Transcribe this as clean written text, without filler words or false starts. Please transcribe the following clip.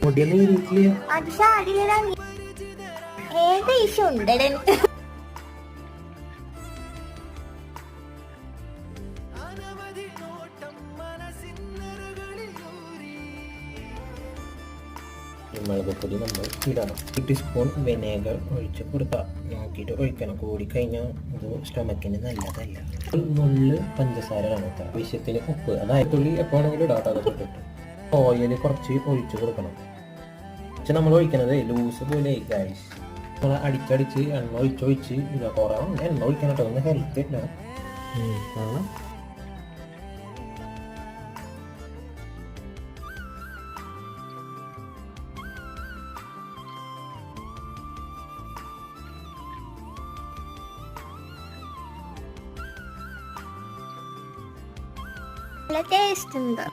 മുടിയൊന്നും വീട്ടില് അത് സാരിയിടാ ഏത് ഇഷ്യുണ്ടൻ മുളകുപൊടി നമ്മൾ ഇടണം. 1 ടീസ്പൂൺ വിനേഗർ ഒഴിച്ച് കൊടുക്കാം. നോക്കിയിട്ട് ഒഴിക്കണം. കൂടിക്കഴിഞ്ഞാൽ ഇത് സ്റ്റൊമക്കിന് നല്ലതല്ല. നുള്ള് പഞ്ചസാര ഇടണം. ആവശ്യത്തിന് ഉപ്പ്, അതായത് തുള്ളി എപ്പോഴാണെങ്കിലും ഇടാം. അതൊക്കെ ഇട്ടിട്ട് ഓയിൽ കുറച്ച് ഒഴിച്ച് കൊടുക്കണം. പക്ഷെ നമ്മൾ ഒഴിക്കണത് ലൂസ് പോലെ ഗൈസ്. നമ്മൾ അടിച്ചടിച്ച് എണ്ണ ഒഴിച്ചൊഴിച്ച് ഇല്ല. കുറേ എണ്ണ ഒഴിക്കണം കേട്ടോ. ഒന്ന് ഹെൽത്ത് ഇല്ല. നല്ല ടേസ്റ്റ് ഉണ്ട്.